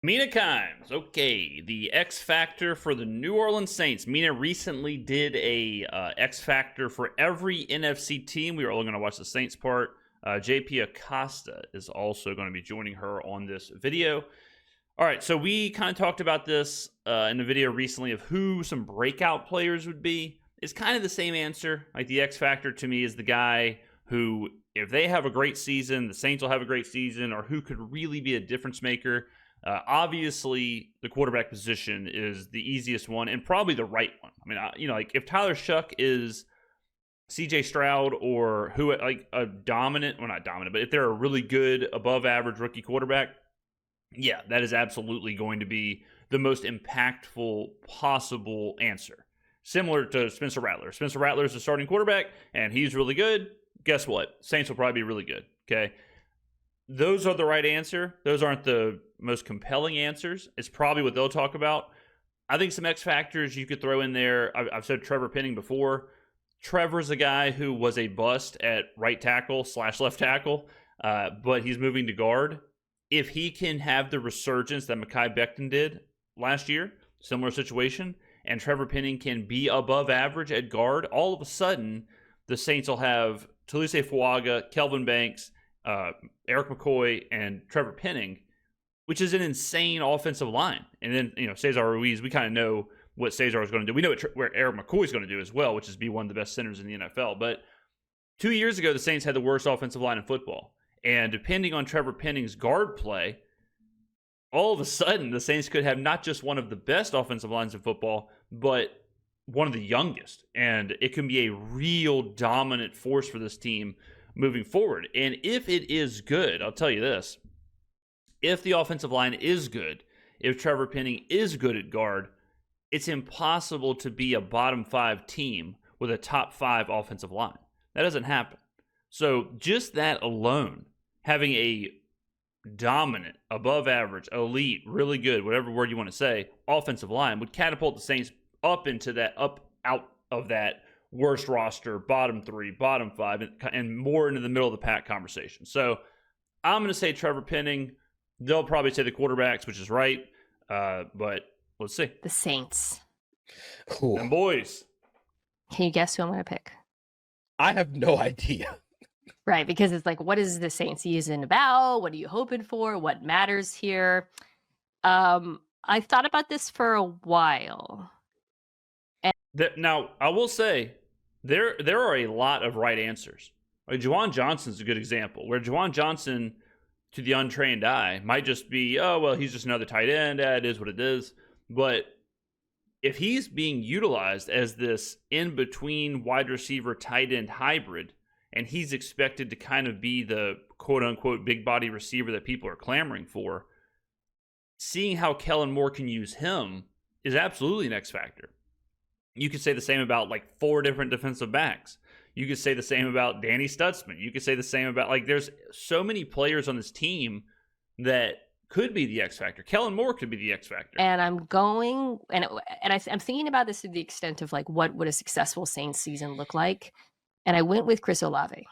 Mina Kimes, okay, the X Factor for the New Orleans Saints. Mina recently did a X Factor for every NFC team. We are only going to watch the Saints part. JP Acosta is also going to be joining her on this video. All right, so we kind of talked about this in the video recently of who some breakout players would be. It's kind of the same answer. Like the X Factor to me is the guy who, if they have a great season, the Saints will have a great season, or who could really be a difference maker. Obviously, the quarterback position is the easiest one and probably the right one. I mean, like if Tyler Shuck is CJ Stroud or who, like a dominant, well, not dominant, but if they're a really good above average rookie quarterback, yeah, that is absolutely going to be the most impactful possible answer. Similar to Spencer Rattler. Spencer Rattler is the starting quarterback and he's really good. Guess what? Saints will probably be really good. Okay. Those are the right answer. Those aren't the most compelling answers. It's probably what they'll talk about. I think some X factors you could throw in there. I've said Trevor Penning before. Trevor's a guy who was a bust at right tackle / left tackle, but he's moving to guard. If he can have the resurgence that Mekhi Becton did last year, similar situation, and Trevor Penning can be above average at guard, all of a sudden the Saints will have Talise Fuaga, Kelvin Banks, Eric McCoy, and Trevor Penning, which is an insane offensive line. And then, Cesar Ruiz, we kind of know what Cesar is going to do. We know where Eric McCoy is going to do as well, which is be one of the best centers in the NFL. But 2 years ago, the Saints had the worst offensive line in football. And depending on Trevor Penning's guard play, all of a sudden, the Saints could have not just one of the best offensive lines in football, but one of the youngest. And it can be a real dominant force for this team moving forward. And if it is good, I'll tell you this, if the offensive line is good, if Trevor Penning is good at guard, it's impossible to be a bottom 5 team with a top 5 offensive line. That doesn't happen. So just that alone, having a dominant, above average, elite, really good, whatever word you want to say, offensive line would catapult the Saints up into that, out of that worst roster, bottom 3, bottom 5, and more into the middle of the pack conversation. So I'm going to say Trevor Penning. They'll probably say the quarterbacks, which is right. But let's see. The Saints. Ooh. And boys. Can you guess who I'm going to pick? I have no idea. Right, because it's like, what is the Saints season about? What are you hoping for? What matters here? I thought about this for a while. Now, I will say, there are a lot of right answers. Like Juwan Johnson's a good example, where Juwan Johnson, to the untrained eye, might just be, oh, well, he's just another tight end. It is what it is. But if he's being utilized as this in-between wide receiver tight end hybrid, and he's expected to kind of be the quote-unquote big body receiver that people are clamoring for, seeing how Kellen Moore can use him is absolutely an X factor. You could say the same about like 4 different defensive backs. You could say the same about Danny Stutzman. You could say the same about, like, there's so many players on this team that could be the X factor. Kellen Moore could be the X factor. And I'm thinking about this to the extent of like, what would a successful Saints season look like? And I went with Chris Olave.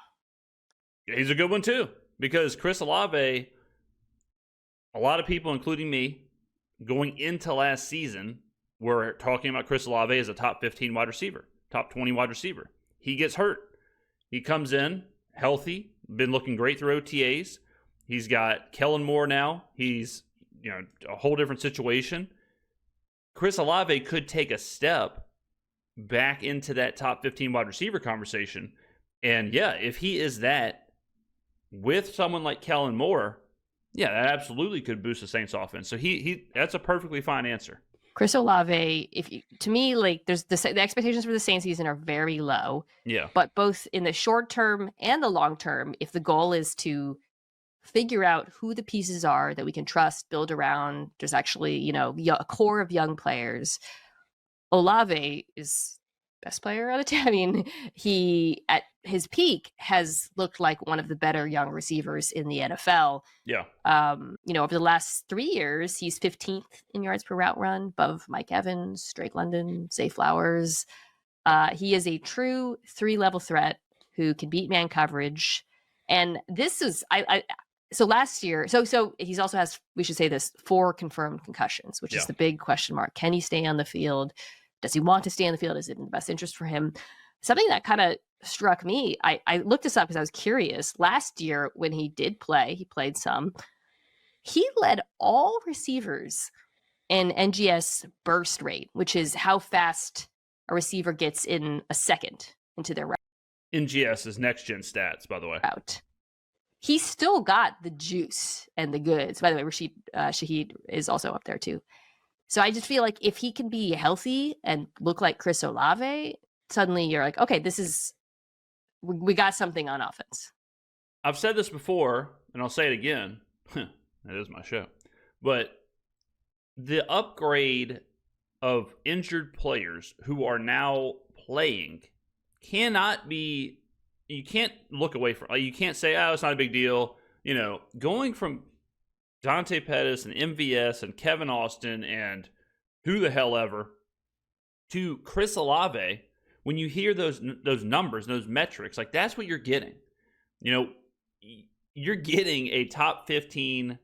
Yeah, he's a good one too, because Chris Olave, a lot of people, including me, going into last season, were talking about Chris Olave as a top 15 wide receiver, top 20 wide receiver. He gets hurt. He comes in healthy, been looking great through OTAs. He's got Kellen Moore now. He's, a whole different situation. Chris Olave could take a step back into that top 15 wide receiver conversation. And yeah, if he is that with someone like Kellen Moore, yeah, that absolutely could boost the Saints offense. So that's a perfectly fine answer. Chris Olave, to me, like, there's the expectations for the Saints season are very low. Yeah. But both in the short term and the long term, if the goal is to figure out who the pieces are that we can trust, build around, there's actually, a core of young players. Olave is best player out of 10. I mean, he at his peak has looked like one of the better young receivers in the NFL. Yeah. Over the last 3 years, he's 15th in yards per route run, above Mike Evans, Drake London, Zay Flowers. He is a true 3-level threat who can beat man coverage. And this is, So last year, so he's also has, we should say this, 4 confirmed concussions, which is the big question mark. Can he stay on the field? Does he want to stay on the field? Is it in the best interest for him? Something that kind of struck me, I looked this up because I was curious. Last year, when he did play, he played some, he led all receivers in NGS burst rate, which is how fast a receiver gets in a second into their route. NGS is next gen stats, by the way. He still got the juice and the goods. By the way, Rashid Shaheed is also up there too. So I just feel like if he can be healthy and look like Chris Olave, suddenly you're like, okay, we got something on offense. I've said this before, and I'll say it again. It is my show. But the upgrade of injured players who are now playing cannot be, you can't look away from, you can't say, oh, it's not a big deal. You know, going from Dante Pettis and MVS and Kevin Austin and who the hell ever to Chris Olave, when you hear those numbers, those metrics, like that's what you're getting. You know, you're getting a top 15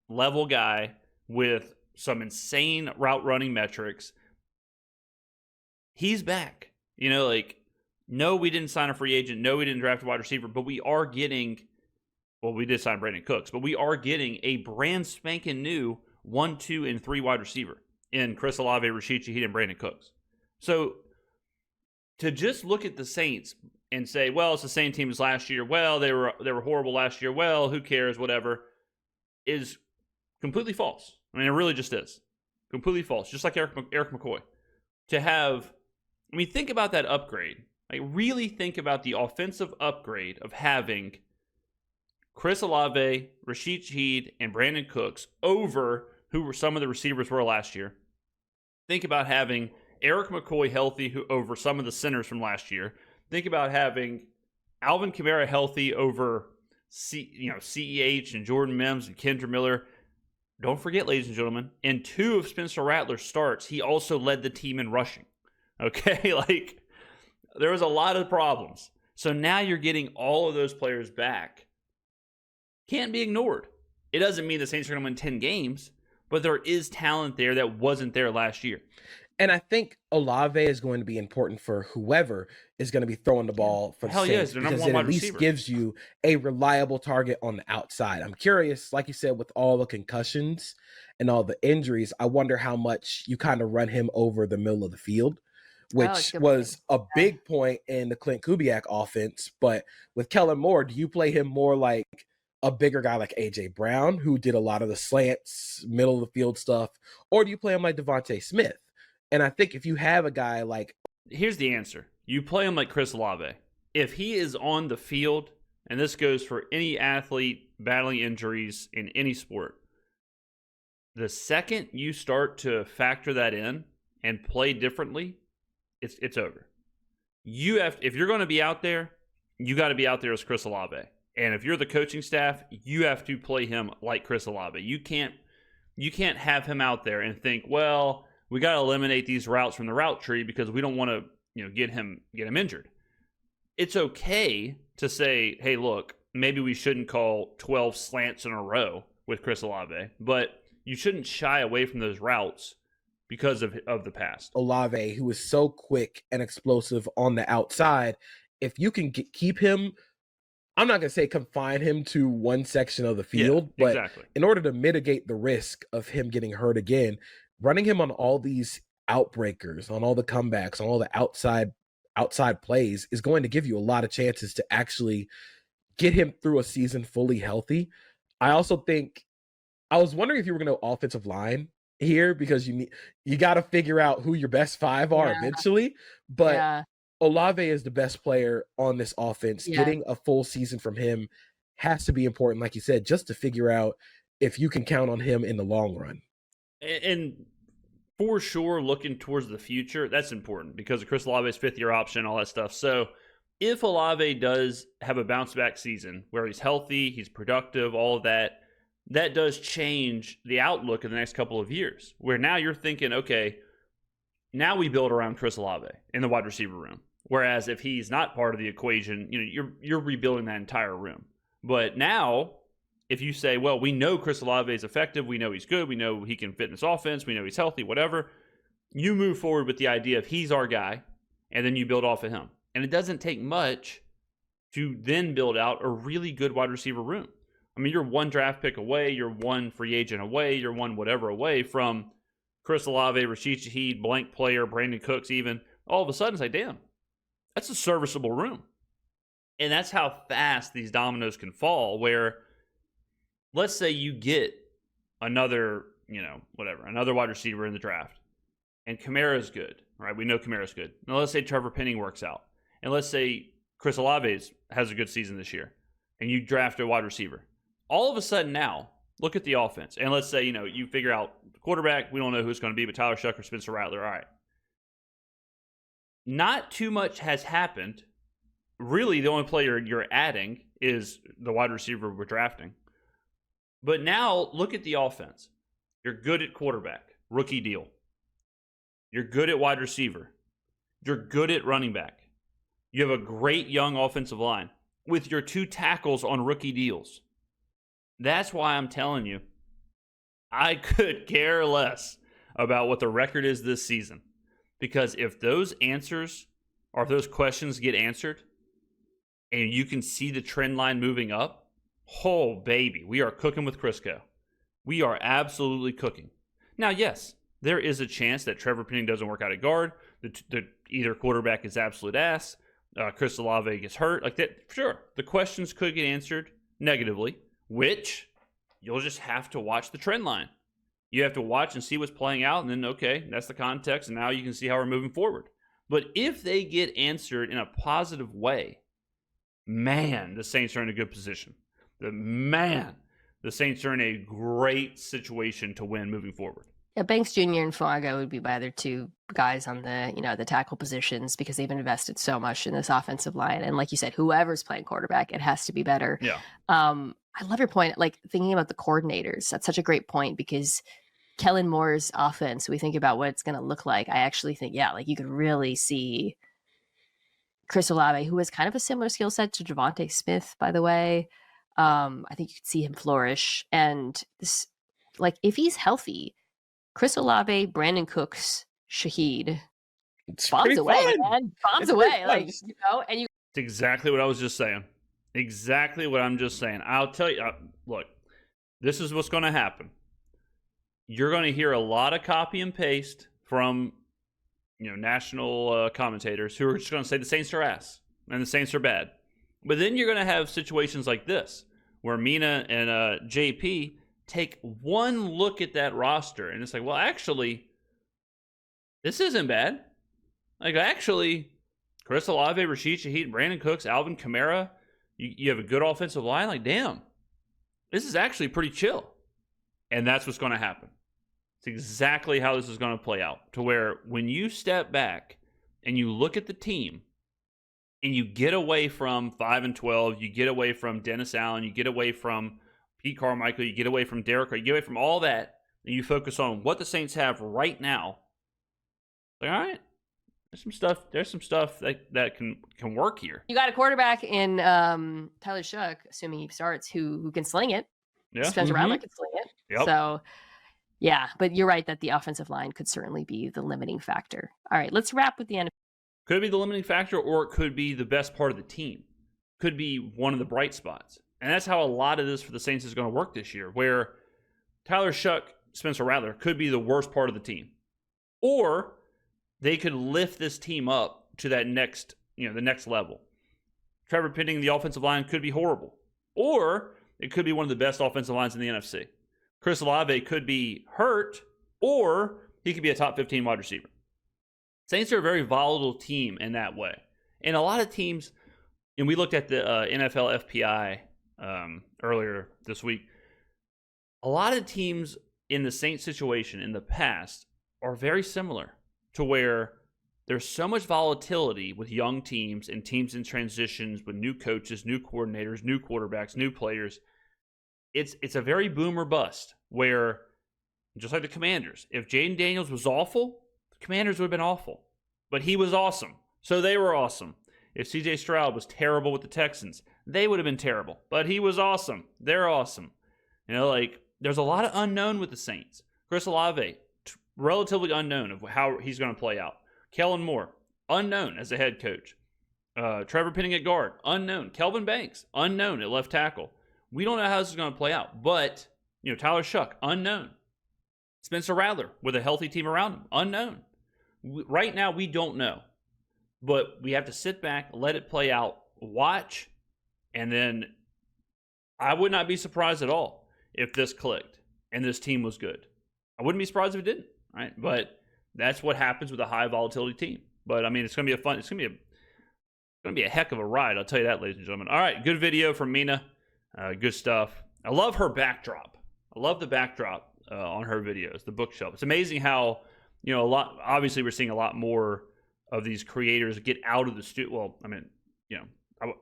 level guy with some insane route running metrics. He's back. You know, like, no, we didn't sign a free agent. No, we didn't draft a wide receiver, but we are getting, well, we did sign Brandon Cooks, but we are getting a brand spanking new 1, 2, and 3 wide receiver in Chris Olave, Rashid Shaheed, and Brandon Cooks. So to just look at the Saints and say, well, it's the same team as last year. Well, they were horrible last year. Well, who cares? Whatever, is completely false. I mean, it really just is completely false. Just like Eric McCoy. To have, I mean, think about that upgrade. Like, really think about the offensive upgrade of having Chris Olave, Rashid Shaheed, and Brandon Cooks over who were some of the receivers were last year. Think about having Eric McCoy healthy over some of the centers from last year. Think about having Alvin Kamara healthy over CEH and Jordan Mims and Kendra Miller. Don't forget, ladies and gentlemen, in 2 of Spencer Rattler's starts, he also led the team in rushing. Okay, like, there was a lot of problems. So now you're getting all of those players back. Can't be ignored. It doesn't mean the Saints are going to win 10 games, but there is talent there that wasn't there last year. And I think Olave is going to be important for whoever is going to be throwing the ball for the Saints, because it at least gives you a reliable target on the outside. I'm curious, like you said, with all the concussions and all the injuries, I wonder how much you kind of run him over the middle of the field, which was a big point in the Clint Kubiak offense. But with Kellen Moore, do you play him more like a bigger guy like A.J. Brown, who did a lot of the slants, middle of the field stuff, or do you play him like Devontae Smith? And I think if you have a guy like... Here's the answer. You play him like Chris Olave. If he is on the field, and this goes for any athlete battling injuries in any sport, the second you start to factor that in and play differently, it's over. If you're going to be out there, you got to be out there as Chris Olave. And if you're the coaching staff, you have to play him like Chris Olave. You can't have him out there and think, well, we got to eliminate these routes from the route tree because we don't want to, get him injured. It's okay to say, hey, look, maybe we shouldn't call 12 slants in a row with Chris Olave, but you shouldn't shy away from those routes because of the past. Olave, who is so quick and explosive on the outside, if you can keep him, I'm not going to say confine him to one section of the field, but in order to mitigate the risk of him getting hurt again, running him on all these outbreakers, on all the comebacks, on all the outside plays is going to give you a lot of chances to actually get him through a season fully healthy. I also think, I was wondering if you were going to offensive line here, because you got to figure out who your best 5 are eventually. But Olave is the best player on this offense. Getting a full season from him has to be important, like you said, just to figure out if you can count on him in the long run. And for sure, looking towards the future, that's important because of Chris Olave's 5th-year option, all that stuff. So if Olave does have a bounce-back season where he's healthy, he's productive, all of that, that does change the outlook in the next couple of years, where now you're thinking, okay, now we build around Chris Olave in the wide receiver room. Whereas if he's not part of the equation, you're rebuilding that entire room. But now if you say, well, we know Chris Olave is effective, we know he's good, we know he can fit in this offense, we know he's healthy, whatever, you move forward with the idea of he's our guy, and then you build off of him. And it doesn't take much to then build out a really good wide receiver room. I mean, you're one draft pick away, you're one free agent away, you're one whatever away from Chris Olave, Rashid Shaheed, blank player, Brandon Cooks even. All of a sudden, it's like, damn, that's a serviceable room. And that's how fast these dominoes can fall, where let's say you get another, another wide receiver in the draft, and Kamara's good, right? We know Kamara's good. Now, let's say Trevor Penning works out. And let's say Chris Olave has a good season this year, and you draft a wide receiver. All of a sudden now, look at the offense. And let's say, you figure out the quarterback, we don't know who it's going to be, but Tyler Shuck or Spencer Rattler, all right. Not too much has happened. Really, the only player you're adding is the wide receiver we're drafting. But now, look at the offense. You're good at quarterback, rookie deal. You're good at wide receiver. You're good at running back. You have a great young offensive line with your 2 tackles on rookie deals. That's why I'm telling you, I could care less about what the record is this season. Because if those answers or if those questions get answered and you can see the trend line moving up, oh, baby, we are cooking with Crisco. We are absolutely cooking. Now, yes, there is a chance that Trevor Penning doesn't work out at guard. Either quarterback is absolute ass. Chris Olave gets hurt. Like that, sure. The questions could get answered negatively, which you'll just have to watch the trend line. You have to watch and see what's playing out, and then, okay, that's the context, and now you can see how we're moving forward. But if they get answered in a positive way, man, the Saints are in a good position. The Saints are in a great situation to win moving forward. Yeah, Banks Jr. and Fuaga would be my other 2 guys on the, the tackle positions because they've invested so much in this offensive line. And like you said, whoever's playing quarterback, it has to be better. Yeah. I love your point, like thinking about the coordinators. That's such a great point because Kellen Moore's offense, we think about what it's going to look like. I actually think, like you could really see Chris Olave, who has kind of a similar skill set to Devontae Smith, by the way. I think you could see him flourish. And this, like, if he's healthy, Chris Olave, Brandon Cooks, Shaheed, bombs away, man. Bombs away. Like, and you. It's exactly what I was just saying. Exactly what I'm just saying. I'll tell you, look, this is what's going to happen. You're going to hear a lot of copy and paste from, national commentators who are just going to say the Saints are ass and the Saints are bad. But then you're going to have situations like this where Mina and JP take one look at that roster and it's like, well, actually, this isn't bad. Like, actually, Chris Olave, Rashid Shaheed, Brandon Cooks, Alvin Kamara, you have a good offensive line. Like, damn, this is actually pretty chill. And that's what's going to happen. It's exactly how this is going to play out, to where when you step back and you look at the team and you get away from 5-12, you get away from Dennis Allen, you get away from Pete Carmichael, you get away from Derek Carr, you get away from all that, and you focus on what the Saints have right now. Like, all right, there's some stuff that can work here. You got a quarterback in Tyler Shuck, assuming he starts, who can sling it. Yeah. Spencer Rattler can sling it. Yep. So, yeah, but you're right that the offensive line could certainly be the limiting factor. All right, let's wrap with the NFC. Could be the limiting factor, or it could be the best part of the team. Could be one of the bright spots. And that's how a lot of this for the Saints is going to work this year, where Tyler Shuck, Spencer Rattler could be the worst part of the team. Or they could lift this team up to that next, the next level. Trevor Penning, the offensive line, could be horrible. Or it could be one of the best offensive lines in the NFC. Chris Olave could be hurt, or he could be a top 15 wide receiver. Saints are a very volatile team in that way. And a lot of teams, and we looked at the NFL FPI earlier this week, a lot of teams in the Saints situation in the past are very similar, to where there's so much volatility with young teams and teams in transitions with new coaches, new coordinators, new quarterbacks, new players. It's a very boom or bust, where, just like the Commanders, if Jaden Daniels was awful, the Commanders would have been awful. But he was awesome, so they were awesome. If CJ Stroud was terrible with the Texans, they would have been terrible. But he was awesome. They're awesome. Like, there's a lot of unknown with the Saints. Chris Olave, relatively unknown of how he's going to play out. Kellen Moore, unknown as a head coach. Trevor Penning at guard, unknown. Kelvin Banks, unknown at left tackle. We don't know how this is going to play out. But, Tyler Shuck, unknown. Spencer Rattler with a healthy team around him, unknown. Right now, we don't know. But we have to sit back, let it play out, watch, and then I would not be surprised at all if this clicked and this team was good. I wouldn't be surprised if it didn't, right? But that's what happens with a high volatility team. But I mean, it's going to be a heck of a ride. I'll tell you that, ladies and gentlemen. All right, good video from Mina. Good stuff. I love her backdrop. I love the backdrop on her videos, the bookshelf. It's amazing how, obviously we're seeing a lot more of these creators get out of the studio. Well, I mean,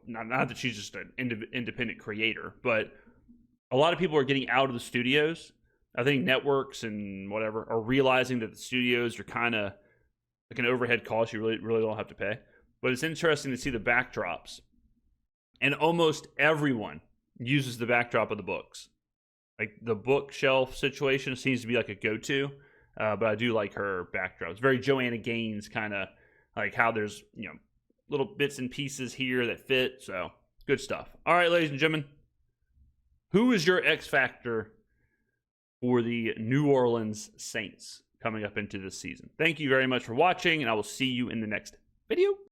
not that she's just an independent creator, but a lot of people are getting out of the studios. I think networks and whatever are realizing that the studios are kind of like an overhead cost you really don't have to pay. But it's interesting to see the backdrops. And almost everyone uses the backdrop of the books. Like the bookshelf situation seems to be like a go-to. But I do like her backdrop. It's very Joanna Gaines kind of like how there's, little bits and pieces here that fit. So good stuff. All right, ladies and gentlemen, who is your X factor for the New Orleans Saints coming up into this season? Thank you very much for watching, and I will see you in the next video.